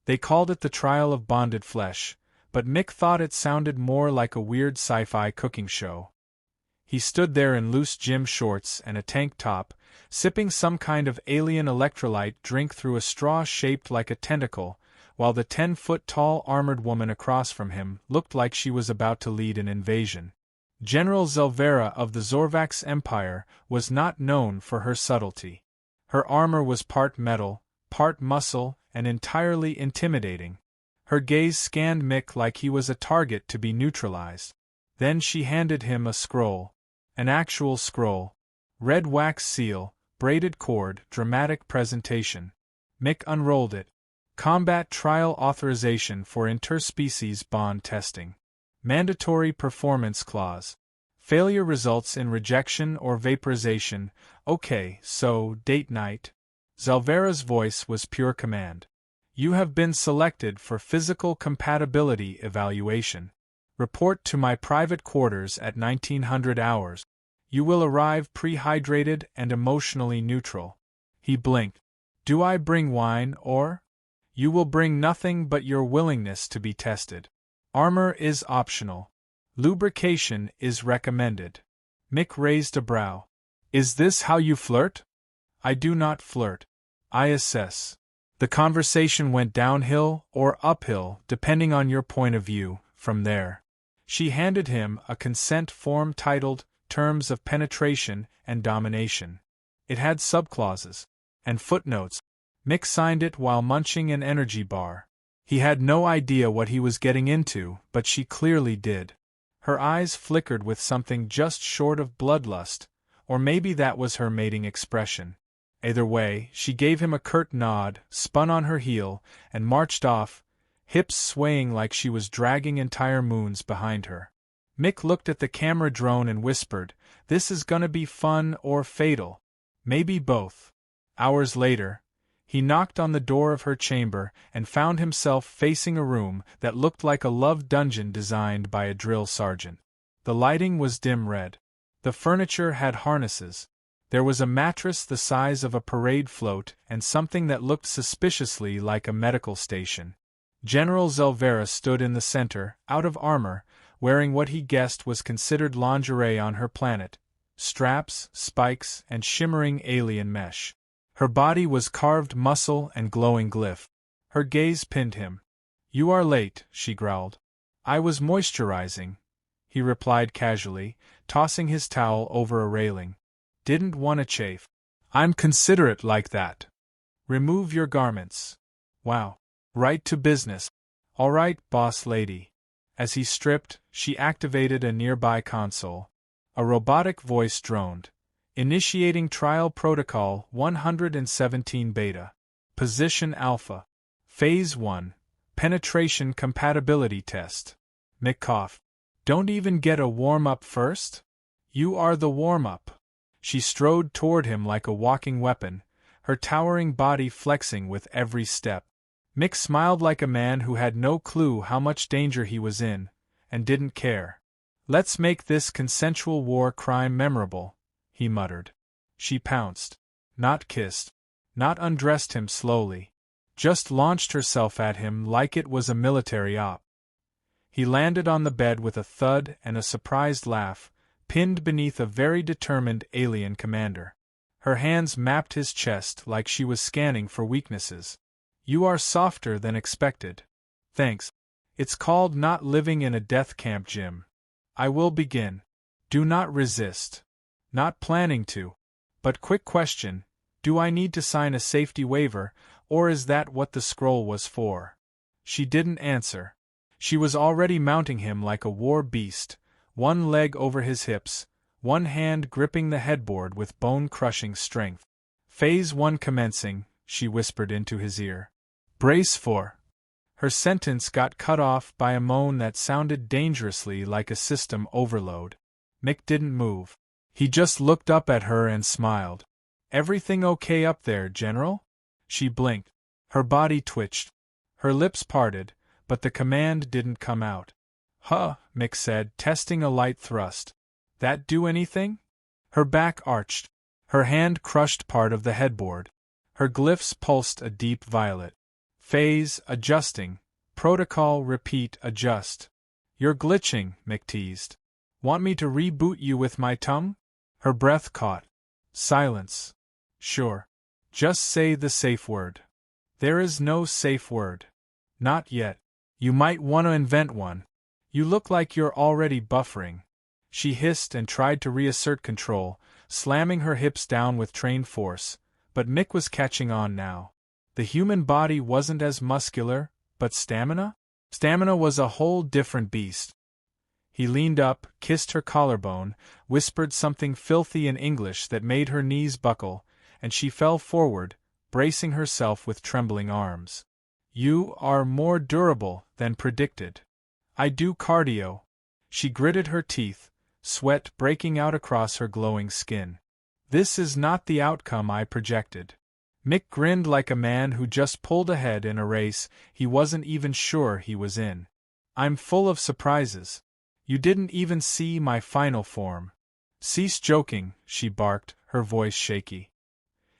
They called it the trial of bonded flesh, but Mick thought it sounded more like a weird sci-fi cooking show. He stood there in loose gym shorts and a tank top, sipping some kind of alien electrolyte drink through a straw shaped like a tentacle, while the 10-foot-tall armored woman across from him looked like she was about to lead an invasion. General Zelvera of the Zorvax Empire was not known for her subtlety. Her armor was part metal, part muscle, and entirely intimidating. Her gaze scanned Mick like he was a target to be neutralized. Then she handed him a scroll. An actual scroll. Red wax seal, braided cord, dramatic presentation. Mick unrolled it. Combat Trial Authorization for Interspecies Bond Testing. Mandatory Performance Clause. Failure results in rejection or vaporization. Okay, so, date night. Zelvera's voice was pure command. You have been selected for physical compatibility evaluation. Report to my private quarters at 1900 hours. You will arrive pre-hydrated and emotionally neutral. He blinked. Do I bring wine or? You will bring nothing but your willingness to be tested. Armor is optional. Lubrication is recommended. Mick raised a brow. Is this how you flirt? I do not flirt. I assess. The conversation went downhill or uphill, depending on your point of view, from there. She handed him a consent form titled Terms of Penetration and Domination. It had subclauses and footnotes. Mick signed it while munching an energy bar. He had no idea what he was getting into, but she clearly did. Her eyes flickered with something just short of bloodlust, or maybe that was her mating expression. Either way, she gave him a curt nod, spun on her heel, and marched off, hips swaying like she was dragging entire moons behind her. Mick looked at the camera drone and whispered, "This is gonna be fun or fatal. Maybe both." Hours later, he knocked on the door of her chamber and found himself facing a room that looked like a love dungeon designed by a drill sergeant. The lighting was dim red. The furniture had harnesses. There was a mattress the size of a parade float and something that looked suspiciously like a medical station. General Zelvera stood in the center, out of armor, wearing what he guessed was considered lingerie on her planet: straps, spikes, and shimmering alien mesh. Her body was carved muscle and glowing glyph. Her gaze pinned him. "You are late," she growled. "I was moisturizing," he replied casually, tossing his towel over a railing. "Didn't want to chafe." "I'm considerate like that." "Remove your garments." "Wow. Right to business." "All right, boss lady." As he stripped, she activated a nearby console. A robotic voice droned. "Initiating trial protocol 117 beta. Position alpha. Phase 1. Penetration compatibility test." Mick coughed. "Don't even get a warm-up first?" "You are the warm-up." She strode toward him like a walking weapon, her towering body flexing with every step. Mick smiled like a man who had no clue how much danger he was in, and didn't care. "Let's make this consensual war crime memorable," he muttered. She pounced. Not kissed. Not undressed him slowly. Just launched herself at him like it was a military op. He landed on the bed with a thud and a surprised laugh, pinned beneath a very determined alien commander. Her hands mapped his chest like she was scanning for weaknesses. "You are softer than expected." "Thanks. It's called not living in a death camp, Jim. I will begin. Do not resist." "Not planning to. But quick question, do I need to sign a safety waiver, or is that what the scroll was for?" She didn't answer. She was already mounting him like a war beast, one leg over his hips, one hand gripping the headboard with bone-crushing strength. "Phase 1 commencing," she whispered into his ear. "Brace for—" Her sentence got cut off by a moan that sounded dangerously like a system overload. Mick didn't move. He just looked up at her and smiled. "Everything okay up there, General?" She blinked. Her body twitched. Her lips parted, but the command didn't come out. "Huh," Mick said, testing a light thrust. "That do anything?" Her back arched. Her hand crushed part of the headboard. Her glyphs pulsed a deep violet. Phase, adjusting. Protocol, repeat, adjust. You're glitching, Mick teased. Want me to reboot you with my tongue? Her breath caught. Silence. Sure. Just say the safe word. There is no safe word. Not yet. You might want to invent one. You look like you're already buffering. She hissed and tried to reassert control, slamming her hips down with trained force, but Mick was catching on now. The human body wasn't as muscular, but stamina? Stamina was a whole different beast. He leaned up, kissed her collarbone, whispered something filthy in English that made her knees buckle, and she fell forward, bracing herself with trembling arms. You are more durable than predicted. I do cardio. She gritted her teeth, sweat breaking out across her glowing skin. This is not the outcome I projected. Mick grinned like a man who just pulled ahead in a race he wasn't even sure he was in. I'm full of surprises. You didn't even see my final form. Cease joking, she barked, her voice shaky.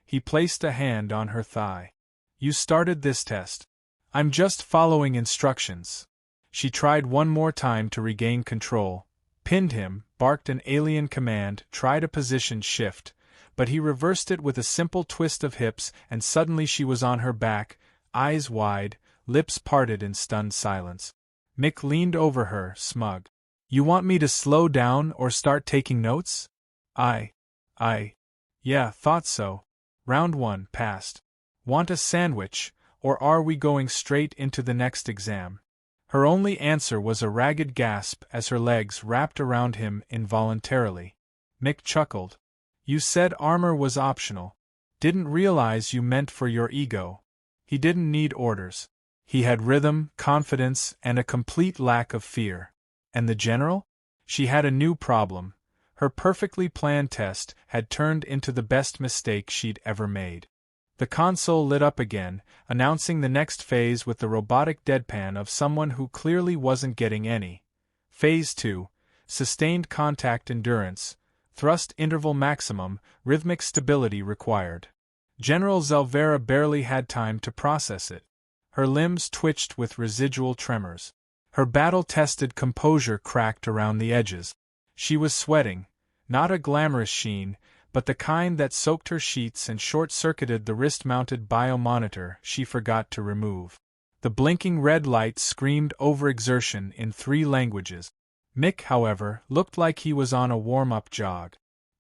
He placed a hand on her thigh. You started this test. I'm just following instructions. She tried one more time to regain control, pinned him, barked an alien command, tried a position shift, but he reversed it with a simple twist of hips, and suddenly she was on her back, eyes wide, lips parted in stunned silence. Mick leaned over her, smug. You want me to slow down or start taking notes? Yeah, thought so. Round 1 passed. Want a sandwich, or are we going straight into the next exam? Her only answer was a ragged gasp as her legs wrapped around him involuntarily. Mick chuckled. You said armor was optional. Didn't realize you meant for your ego. He didn't need orders. He had rhythm, confidence, and a complete lack of fear. And the general? She had a new problem. Her perfectly planned test had turned into the best mistake she'd ever made. The console lit up again, announcing the next phase with the robotic deadpan of someone who clearly wasn't getting any. Phase 2, sustained contact endurance, thrust interval maximum, rhythmic stability required. General Zelvera barely had time to process it. Her limbs twitched with residual tremors. Her battle-tested composure cracked around the edges. She was sweating, not a glamorous sheen, but the kind that soaked her sheets and short-circuited the wrist-mounted biomonitor she forgot to remove. The blinking red light screamed overexertion in 3 languages. Mick, however, looked like he was on a warm-up jog.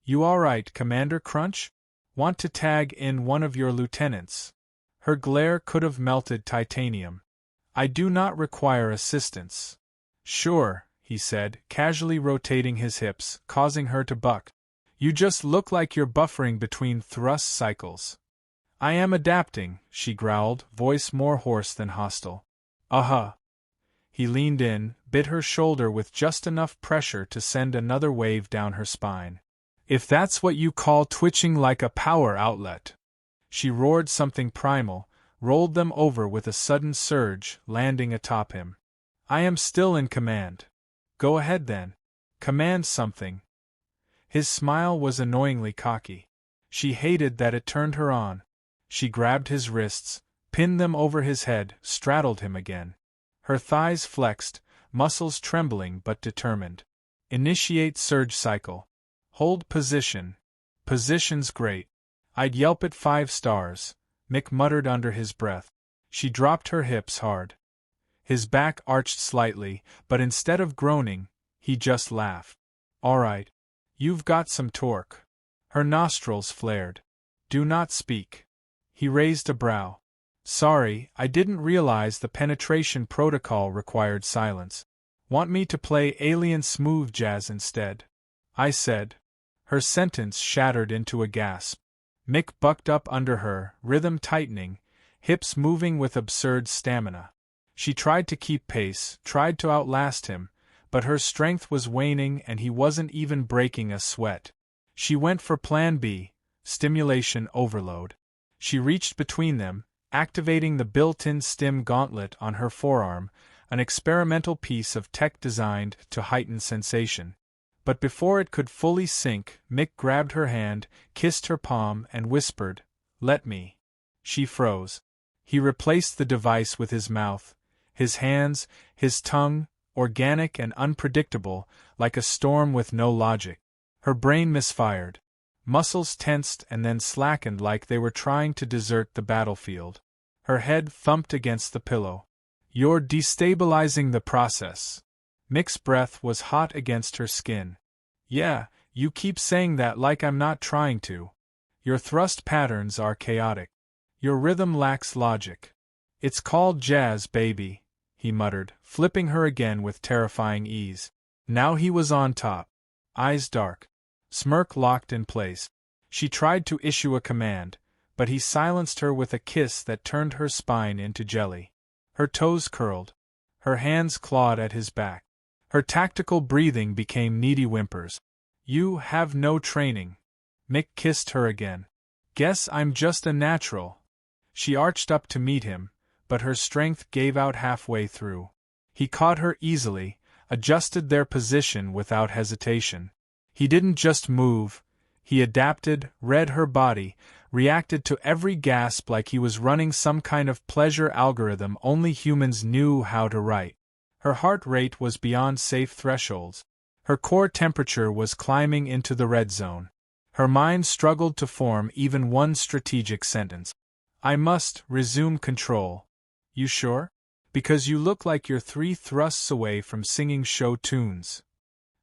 You all right, Commander Crunch? Want to tag in one of your lieutenants? Her glare could have melted titanium. I do not require assistance. Sure, he said, casually rotating his hips, causing her to buck. You just look like you're buffering between thrust cycles. I am adapting, she growled, voice more hoarse than hostile. He leaned in, bit her shoulder with just enough pressure to send another wave down her spine. If that's what you call twitching like a power outlet. She roared something primal, rolled them over with a sudden surge, landing atop him. I am still in command. Go ahead then. Command something. His smile was annoyingly cocky. She hated that it turned her on. She grabbed his wrists, pinned them over his head, straddled him again. Her thighs flexed, muscles trembling but determined. Initiate surge cycle. Hold position. Position's great. I'd yelp it 5 stars, Mick muttered under his breath. She dropped her hips hard. His back arched slightly, but instead of groaning, he just laughed. All right. You've got some torque. Her nostrils flared. Do not speak. He raised a brow. Sorry, I didn't realize the penetration protocol required silence. Want me to play alien smooth jazz instead? I said. Her sentence shattered into a gasp. Mick bucked up under her, rhythm tightening, hips moving with absurd stamina. She tried to keep pace, tried to outlast him, but her strength was waning and he wasn't even breaking a sweat. She went for Plan B, stimulation overload. She reached between them, activating the built-in stim gauntlet on her forearm, an experimental piece of tech designed to heighten sensation. But before it could fully sink, Mick grabbed her hand, kissed her palm, and whispered, "Let me." She froze. He replaced the device with his mouth, his hands, his tongue, organic and unpredictable, like a storm with no logic. Her brain misfired. Muscles tensed and then slackened like they were trying to desert the battlefield. Her head thumped against the pillow. "You're destabilizing the process." Mick's breath was hot against her skin. "Yeah, you keep saying that like I'm not trying to. Your thrust patterns are chaotic. Your rhythm lacks logic. It's called jazz, baby," he muttered, flipping her again with terrifying ease. Now he was on top. Eyes dark. Smirk locked in place. She tried to issue a command, but he silenced her with a kiss that turned her spine into jelly. Her toes curled. Her hands clawed at his back. Her tactical breathing became needy whimpers. "You have no training." Mick kissed her again. "Guess I'm just a natural." She arched up to meet him, but her strength gave out halfway through. He caught her easily, adjusted their position without hesitation. He didn't just move, he adapted, read her body, reacted to every gasp like he was running some kind of pleasure algorithm only humans knew how to write. Her heart rate was beyond safe thresholds. Her core temperature was climbing into the red zone. Her mind struggled to form even one strategic sentence. "I must resume control." "You sure? Because you look like you're 3 thrusts away from singing show tunes."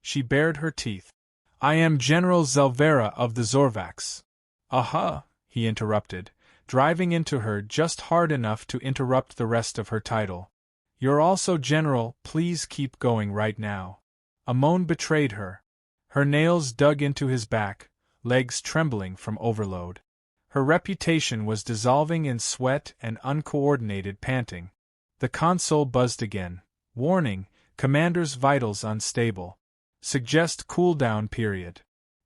She bared her teeth. "I am General Zelvera of the Zorvax." "Aha," he interrupted, driving into her just hard enough to interrupt the rest of her title. "You're also General, please keep going right now." A moan betrayed her. Her nails dug into his back, legs trembling from overload. Her reputation was dissolving in sweat and uncoordinated panting. The console buzzed again. "Warning, Commander's vitals unstable. Suggest cooldown period."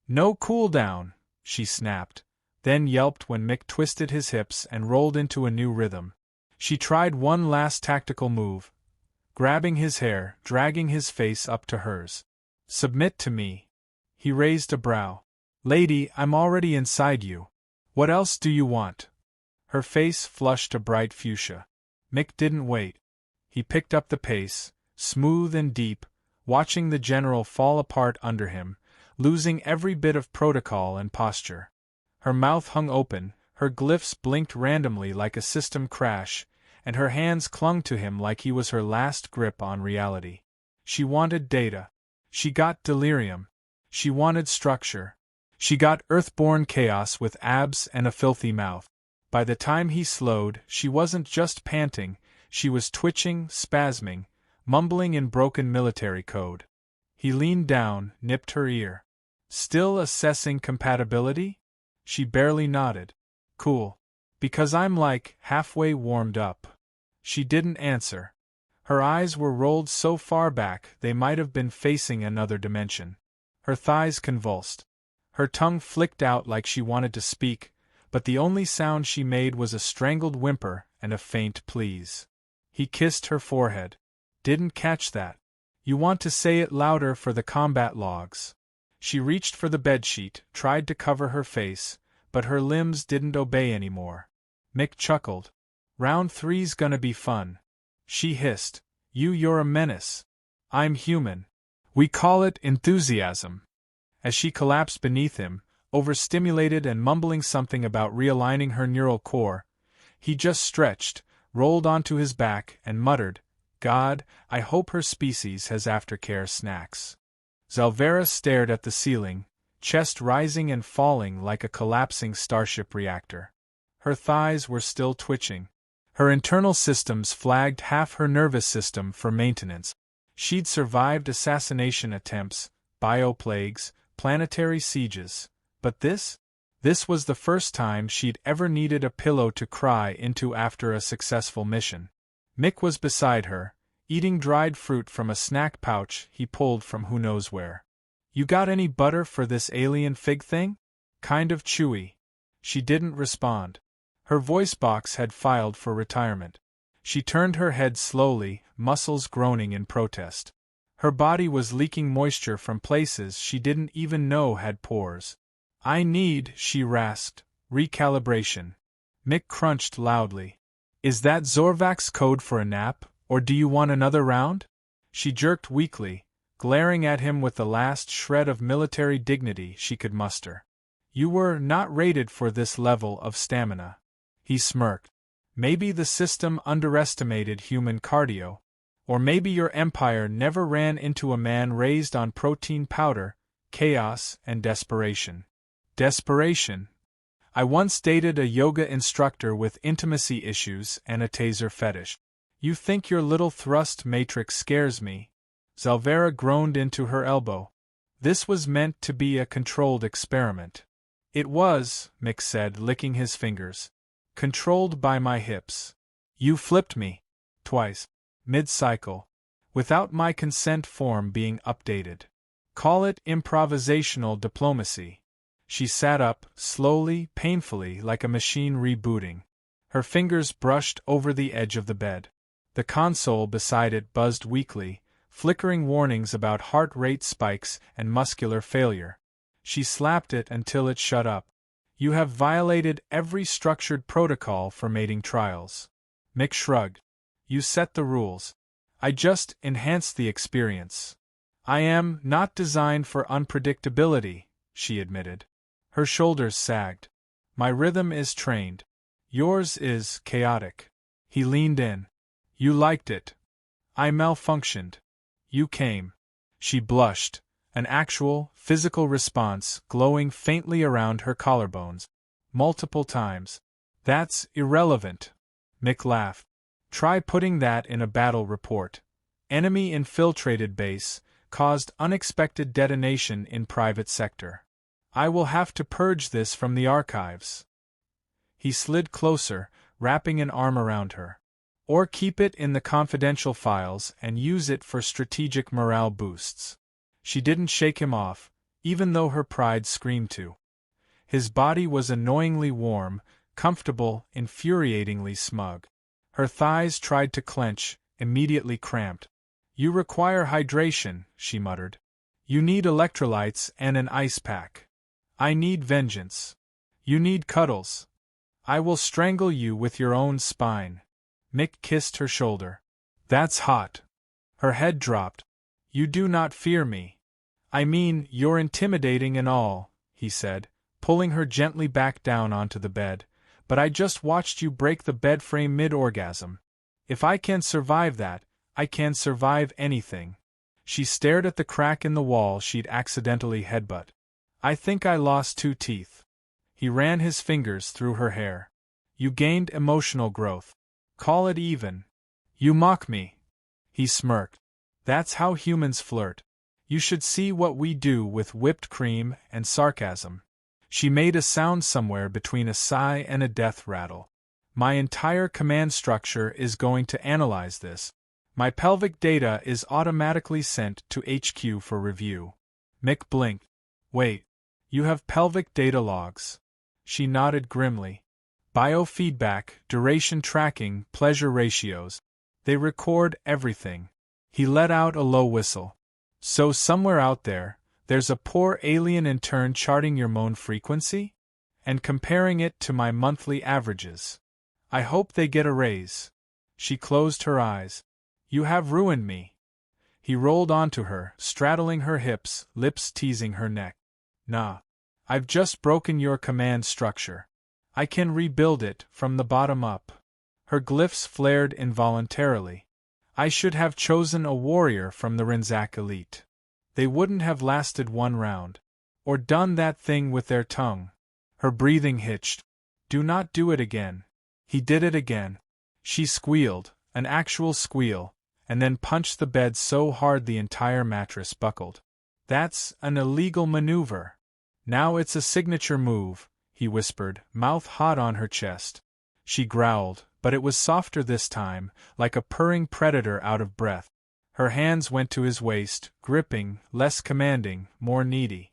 "No cooldown," she snapped, then yelped when Mick twisted his hips and rolled into a new rhythm. She tried one last tactical move, grabbing his hair, dragging his face up to hers. "Submit to me." He raised a brow. "Lady, I'm already inside you. What else do you want?" Her face flushed a bright fuchsia. Mick didn't wait. He picked up the pace, smooth and deep, watching the general fall apart under him, losing every bit of protocol and posture. Her mouth hung open, her glyphs blinked randomly like a system crash, and her hands clung to him like he was her last grip on reality. She wanted data. She got delirium. She wanted structure. She got earthborn chaos with abs and a filthy mouth. By the time he slowed, she wasn't just panting, she was twitching, spasming, mumbling in broken military code. He leaned down, nipped her ear. "Still assessing compatibility?" She barely nodded. "Cool. Because I'm like halfway warmed up." She didn't answer. Her eyes were rolled so far back they might have been facing another dimension. Her thighs convulsed. Her tongue flicked out like she wanted to speak, but the only sound she made was a strangled whimper and a faint please. He kissed her forehead. "Didn't catch that. You want to say it louder for the combat logs." She reached for the bedsheet, tried to cover her face, but her limbs didn't obey anymore. Mick chuckled. "Round 3's gonna be fun." She hissed. You're a menace." "I'm human. We call it enthusiasm." As she collapsed beneath him, overstimulated and mumbling something about realigning her neural core, he just stretched, rolled onto his back, and muttered, "God, I hope her species has aftercare snacks." Zelvera stared at the ceiling, chest rising and falling like a collapsing starship reactor. Her thighs were still twitching. Her internal systems flagged half her nervous system for maintenance. She'd survived assassination attempts, bioplagues, planetary sieges, but this was the first time she'd ever needed a pillow to cry into after a successful mission. Mick was beside her, eating dried fruit from a snack pouch he pulled from who knows where. "You got any butter for this alien fig thing? Kind of chewy." She didn't respond. Her voice box had filed for retirement. She turned her head slowly, muscles groaning in protest. Her body was leaking moisture from places she didn't even know had pores. "I need," she rasped, "recalibration." Mick crunched loudly. Is that Zorvak's code for a nap, or do you want another round? She jerked weakly, glaring at him with the last shred of military dignity she could muster. You were not rated for this level of stamina. He smirked. Maybe the system underestimated human cardio. Or maybe your empire never ran into a man raised on protein powder, chaos, and desperation. Desperation? I once dated a yoga instructor with intimacy issues and a taser fetish. You think your little thrust matrix scares me? Zelvera groaned into her elbow. This was meant to be a controlled experiment. It was, Mick said, licking his fingers. Controlled by my hips. You flipped me. Twice. Mid-cycle. Without my consent form being updated. Call it improvisational diplomacy. She sat up, slowly, painfully, like a machine rebooting. Her fingers brushed over the edge of the bed. The console beside it buzzed weakly, flickering warnings about heart rate spikes and muscular failure. She slapped it until it shut up. You have violated every structured protocol for mating trials. Mick shrugged. You set the rules. I just enhanced the experience. I am not designed for unpredictability, she admitted. Her shoulders sagged. My rhythm is trained. Yours is chaotic. He leaned in. You liked it. I malfunctioned. You came. She blushed, an actual, physical response glowing faintly around her collarbones. Multiple times. That's irrelevant. Mick laughed. Try putting that in a battle report. Enemy infiltrated base, caused unexpected detonation in private sector. I will have to purge this from the archives. He slid closer, wrapping an arm around her. Or keep it in the confidential files and use it for strategic morale boosts. She didn't shake him off, even though her pride screamed to. His body was annoyingly warm, comfortable, infuriatingly smug. Her thighs tried to clench, immediately cramped. You require hydration, she muttered. You need electrolytes and an ice pack. I need vengeance. You need cuddles. I will strangle you with your own spine. Mick kissed her shoulder. That's hot. Her head dropped. You do not fear me. I mean, you're intimidating and all, he said, pulling her gently back down onto the bed, but I just watched you break the bed frame mid-orgasm. If I can survive that, I can survive anything. She stared at the crack in the wall she'd accidentally headbutt. I think I lost 2 teeth. He ran his fingers through her hair. You gained emotional growth. Call it even. You mock me. He smirked. That's how humans flirt. You should see what we do with whipped cream and sarcasm. She made a sound somewhere between a sigh and a death rattle. My entire command structure is going to analyze this. My pelvic data is automatically sent to HQ for review. Mick blinked. Wait. You have pelvic data logs. She nodded grimly. Biofeedback, duration tracking, pleasure ratios. They record everything. He let out a low whistle. So somewhere out there, there's a poor alien intern charting your moan frequency? And comparing it to my monthly averages. I hope they get a raise. She closed her eyes. You have ruined me. He rolled onto her, straddling her hips, lips teasing her neck. Nah. I've just broken your command structure. I can rebuild it from the bottom up. Her glyphs flared involuntarily. I should have chosen a warrior from the Rinzak elite. They wouldn't have lasted 1 round. Or done that thing with their tongue. Her breathing hitched. Do not do it again. He did it again. She squealed, an actual squeal, and then punched the bed so hard the entire mattress buckled. That's an illegal maneuver. Now it's a signature move, he whispered, mouth hot on her chest. She growled, but it was softer this time, like a purring predator out of breath. Her hands went to his waist, gripping, less commanding, more needy.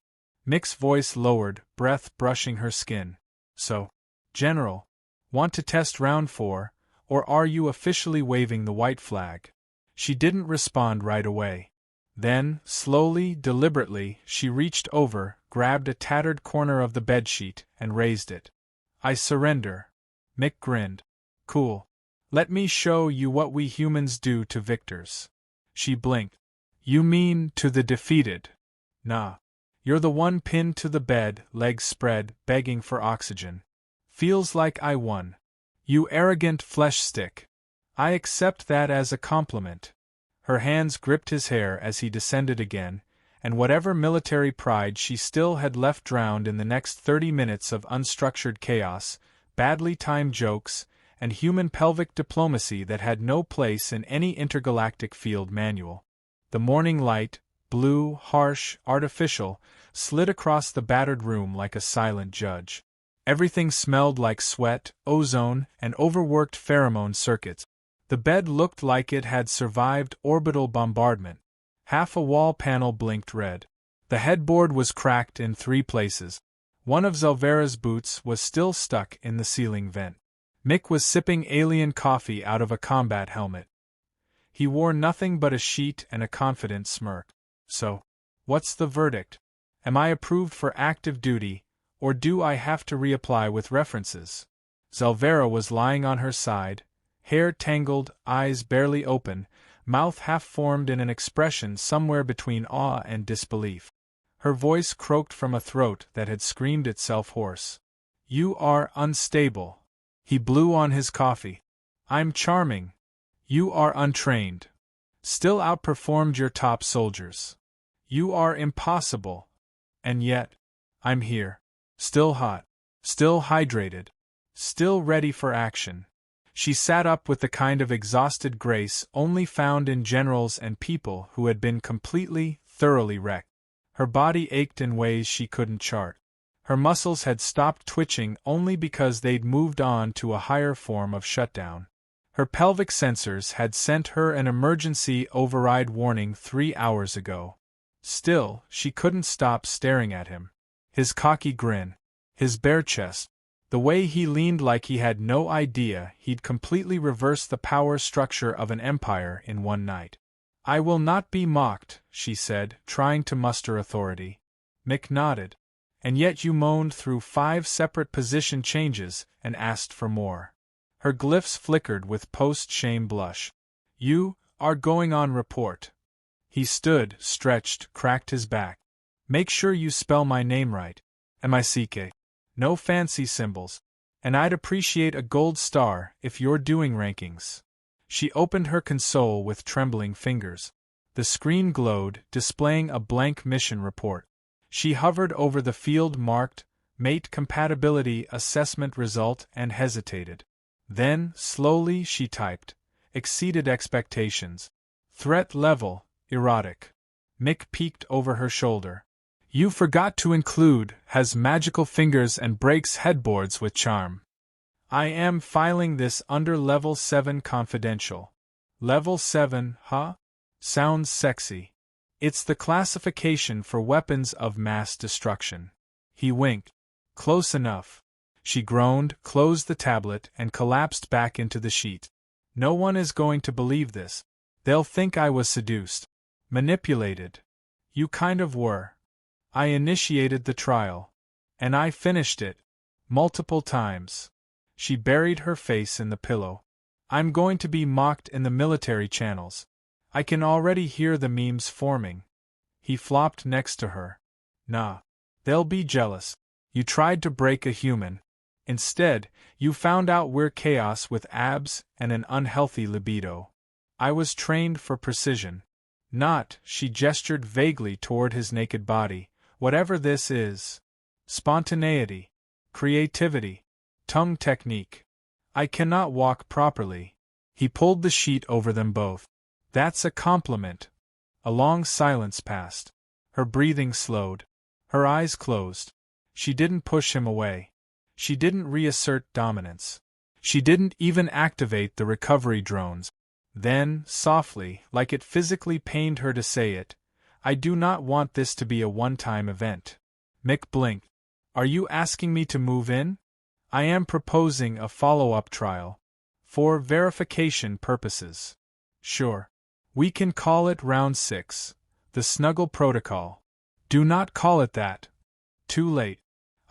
Mick's voice lowered, breath brushing her skin. So, General, want to test round 4, or are you officially waving the white flag? She didn't respond right away. Then, slowly, deliberately, she reached over, grabbed a tattered corner of the bedsheet, and raised it. I surrender. Mick grinned. Cool. Let me show you what we humans do to victors. She blinked. You mean to the defeated? Nah. You're the one pinned to the bed, legs spread, begging for oxygen. Feels like I won. You arrogant flesh stick. I accept that as a compliment. Her hands gripped his hair as he descended again, and whatever military pride she still had left drowned in the next 30 minutes of unstructured chaos, badly timed jokes, and human pelvic diplomacy that had no place in any intergalactic field manual. The morning light, blue, harsh, artificial, slid across the battered room like a silent judge. Everything smelled like sweat, ozone, and overworked pheromone circuits. The bed looked like it had survived orbital bombardment. Half a wall panel blinked red. The headboard was cracked in 3 places. One of Zelvera's boots was still stuck in the ceiling vent. Mick was sipping alien coffee out of a combat helmet. He wore nothing but a sheet and a confident smirk. So, what's the verdict? Am I approved for active duty, or do I have to reapply with references? Zelvera was lying on her side, hair tangled, eyes barely open, mouth half-formed in an expression somewhere between awe and disbelief. Her voice croaked from a throat that had screamed itself hoarse. You are unstable. He blew on his coffee. I'm charming. You are untrained. Still outperformed your top soldiers. You are impossible. And yet, I'm here. Still hot. Still hydrated. Still ready for action. She sat up with the kind of exhausted grace only found in generals and people who had been completely, thoroughly wrecked. Her body ached in ways she couldn't chart. Her muscles had stopped twitching only because they'd moved on to a higher form of shutdown. Her pelvic sensors had sent her an emergency override warning 3 hours ago. Still, she couldn't stop staring at him. His cocky grin. His bare chest. The way he leaned like he had no idea he'd completely reversed the power structure of an empire in one night. I will not be mocked, she said, trying to muster authority. Mick nodded. And yet you moaned through 5 separate position changes and asked for more. Her glyphs flickered with post-shame blush. You are going on report. He stood, stretched, cracked his back. Make sure you spell my name right. M-I-C-K. No fancy symbols. And I'd appreciate a gold star if you're doing rankings. She opened her console with trembling fingers. The screen glowed, displaying a blank mission report. She hovered over the field marked Mate Compatibility Assessment Result and hesitated. Then, slowly, she typed, Exceeded expectations. Threat level, erotic. Mick peeked over her shoulder. You forgot to include, has magical fingers and breaks headboards with charm. I am filing this under Level 7 confidential. Level 7, huh? Sounds sexy. It's the classification for weapons of mass destruction. He winked. Close enough. She groaned, closed the tablet, and collapsed back into the sheet. No one is going to believe this. They'll think I was seduced. Manipulated. You kind of were. I initiated the trial. And I finished it. Multiple times. She buried her face in the pillow. I'm going to be mocked in the military channels. I can already hear the memes forming. He flopped next to her. Nah. They'll be jealous. You tried to break a human. Instead, you found out we're chaos with abs and an unhealthy libido. I was trained for precision. Not, she gestured vaguely toward his naked body, whatever this is. Spontaneity. Creativity. Tongue technique. I cannot walk properly. He pulled the sheet over them both. That's a compliment. A long silence passed. Her breathing slowed. Her eyes closed. She didn't push him away. She didn't reassert dominance. She didn't even activate the recovery drones. Then, softly, like it physically pained her to say it, I do not want this to be a one-time event. Mick blinked. Are you asking me to move in? I am proposing a follow-up trial. For verification purposes. Sure. We can call it Round 6. The Snuggle Protocol. Do not call it that. Too late.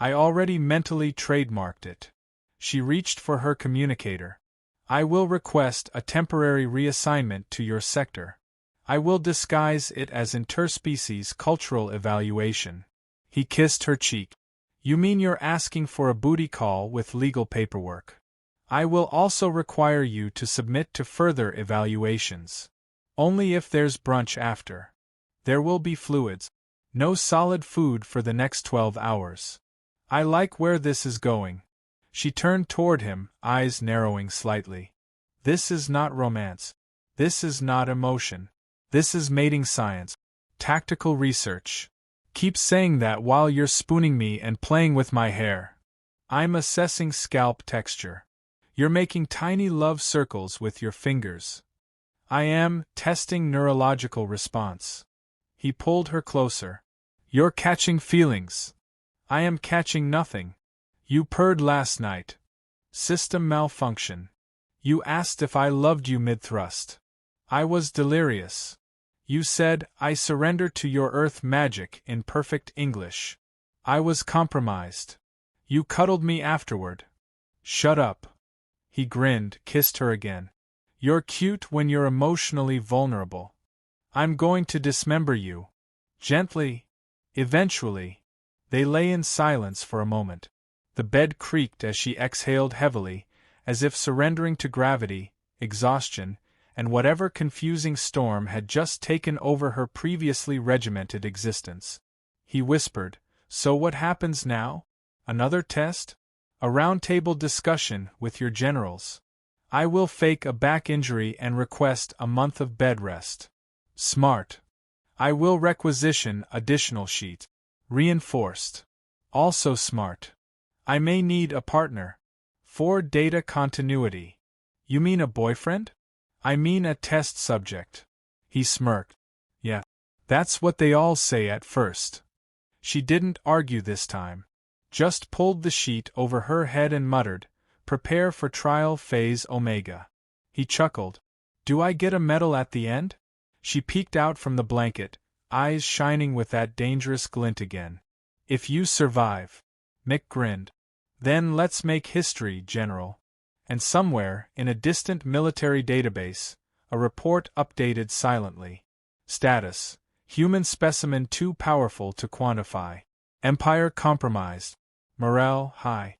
I already mentally trademarked it. She reached for her communicator. I will request a temporary reassignment to your sector. I will disguise it as interspecies cultural evaluation. He kissed her cheek. You mean you're asking for a booty call with legal paperwork? I will also require you to submit to further evaluations. Only if there's brunch after. There will be fluids. No solid food for the next 12 hours. I like where this is going. She turned toward him, eyes narrowing slightly. This is not romance. This is not emotion. This is mating science. Tactical research. Keep saying that while you're spooning me and playing with my hair. I'm assessing scalp texture. You're making tiny love circles with your fingers. I am testing neurological response. He pulled her closer. You're catching feelings. I am catching nothing. You purred last night. System malfunction. You asked if I loved you mid-thrust. I was delirious. You said, I surrender to your earth magic in perfect English. I was compromised. You cuddled me afterward. Shut up. He grinned, kissed her again. You're cute when you're emotionally vulnerable. I'm going to dismember you. Gently. Eventually. They lay in silence for a moment. The bed creaked as she exhaled heavily, as if surrendering to gravity, exhaustion, and whatever confusing storm had just taken over her previously regimented existence. He whispered, So what happens now? Another test? A round-table discussion with your generals. I will fake a back injury and request a month of bed rest. Smart. I will requisition additional sheet. Reinforced. Also smart. I may need a partner. For data continuity. You mean a boyfriend? I mean a test subject. He smirked. Yeah. That's what they all say at first. She didn't argue this time. Just pulled the sheet over her head and muttered, Prepare for trial phase Omega. He chuckled. Do I get a medal at the end? She peeked out from the blanket, eyes shining with that dangerous glint again. If you survive. Mick grinned. Then let's make history, General. And somewhere, in a distant military database, a report updated silently. Status: Human specimen too powerful to quantify. Empire compromised. Morale high.